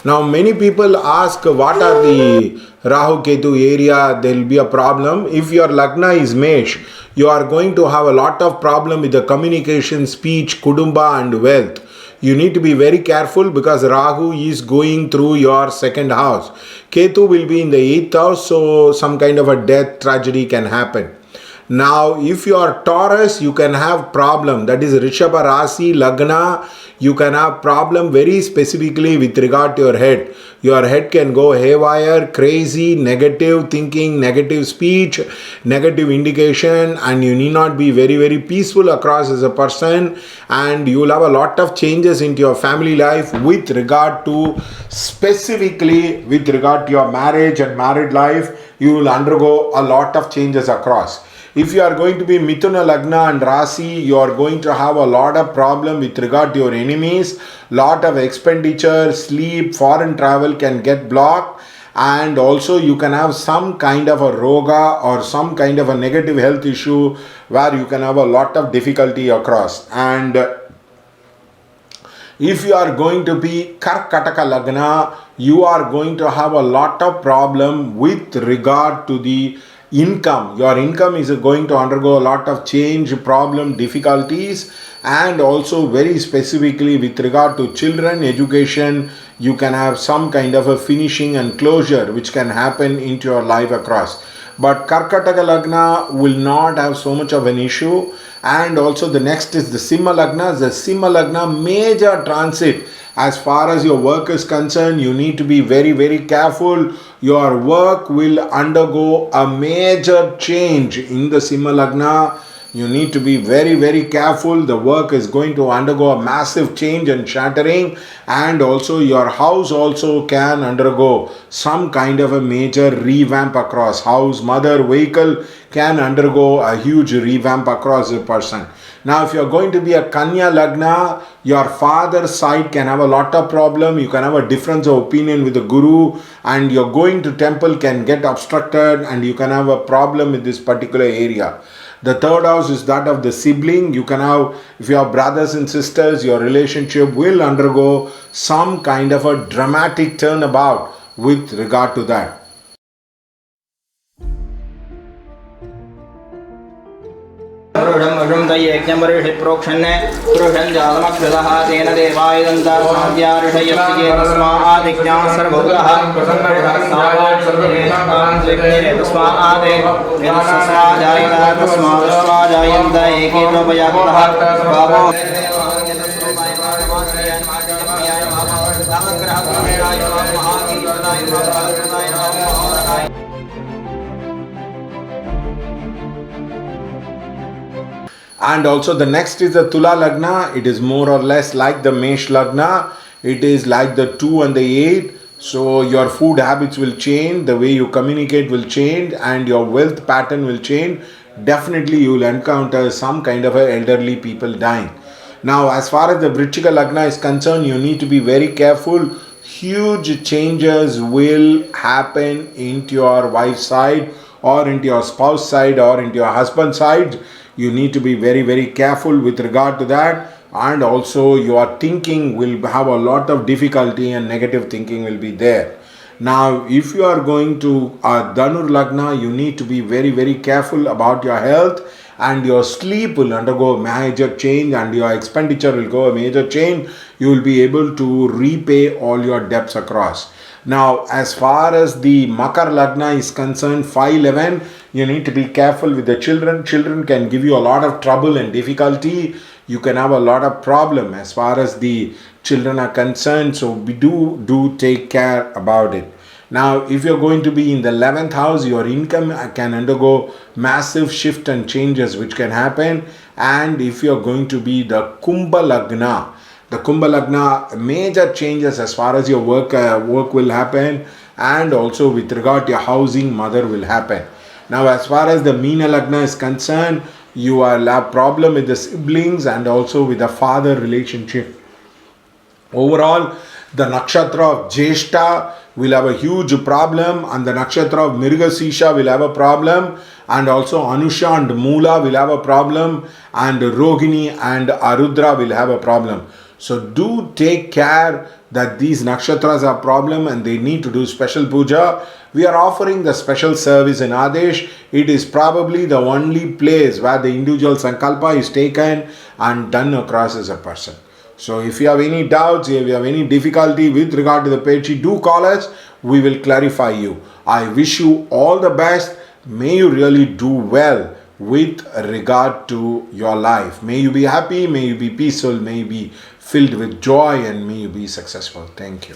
Now many people ask what are the Rahu Ketu area, there will be a problem. If your Lagna is Mesh, you are going to have a lot of problem with the communication, speech, Kudumba and wealth. You need to be very careful because Rahu is going through your second house. Ketu will be in the 8th house, so some kind of a death tragedy can happen. Now, if you are Taurus, you can have problem. That is Rishabha Rasi, Lagna. You can have problem very specifically with regard to your head. Your head can go haywire, crazy, negative thinking, negative speech, negative indication, and you need not be very, very peaceful across as a person. And you will have a lot of changes into your family life with regard to, specifically with regard to your marriage and married life. You will undergo a lot of changes across. If you are going to be Mithuna Lagna and Rasi, you are going to have a lot of problem with regard to your enemies. Lot of expenditure, sleep, foreign travel can get blocked. And also you can have some kind of a roga or some kind of a negative health issue where you can have a lot of difficulty across. And if you are going to be Karkataka Lagna, you are going to have a lot of problem with regard to the income. Your income is going to undergo a lot of change, problem, difficulties, and also very specifically with regard to children, education, you can have some kind of a finishing and closure which can happen into your life across. But Karkataka Lagna will not have so much of an issue. And also the next is the Simha Lagna. The Simha Lagna major transit. As far as your work is concerned, you need to be very, very careful. Your work will undergo a major change in the Simha Lagna. You need to be very, very careful. The work is going to undergo a massive change and shattering, and also your house also can undergo some kind of a major revamp across. House, mother, vehicle can undergo a huge revamp across a person. Now, if you are going to be a Kanya Lagna, your father's side can have a lot of problem. You can have a difference of opinion with the Guru, and your going to temple can get obstructed, and you can have a problem with this particular area. The third house is that of the sibling. You can have, if you have brothers and sisters, your relationship will undergo some kind of a dramatic turnabout with regard to that. प्रोक्षण्य पुरुषं जातमक्षतः तेन देवायदन्तार्षयस्तिके तस्मादिज्ञाः सर्वभूतः तस्माजायन्त एकेनोपयातः भावो And also the next is the Tula Lagna. It is more or less like the Mesh Lagna. It is like the 2 and the 8. So your food habits will change, the way you communicate will change, and your wealth pattern will change. Definitely you will encounter some kind of elderly people dying. Now, as far as the Vrichika Lagna is concerned, you need to be very careful. Huge changes will happen into your wife's side, or into your spouse side, or into your husband's side. You need to be very, very careful with regard to that. And also your thinking will have a lot of difficulty, and negative thinking will be there. Now, if you are going to Dhanur Lagna, you need to be very, very careful about your health, and your sleep will undergo a major change, and your expenditure will go a major change. You will be able to repay all your debts across. Now, as far as the Makar Lagna is concerned, 511, you need to be careful with the children. Children can give you a lot of trouble and difficulty. You can have a lot of problem as far as the children are concerned. So we do take care about it. Now, if you're going to be in the 11th house, your income can undergo massive shift and changes which can happen. And if you're going to be the Kumbha Lagna, the Kumbha Lagna, major changes as far as your work will happen, and also with regard to your housing, mother will happen. Now, as far as the Meena Lagna is concerned, you will have problem with the siblings and also with the father relationship. Overall, the nakshatra of Jeshta will have a huge problem, and the nakshatra of Mirgasisha will have a problem, and also Anusha and Mula will have a problem, and Rohini and Arudra will have a problem. So do take care that these nakshatras are problem and they need to do special puja, we are offering the special service in Adesh. It is probably the only place where the individual sankalpa is taken and done across as a person. So if you have any doubts, if you have any difficulty with regard to the Pechi, do call us. We will clarify you. I wish you all the best. May you really do well with regard to your life. May you be happy, may you be peaceful, may you be filled with joy, and may you be successful. Thank you.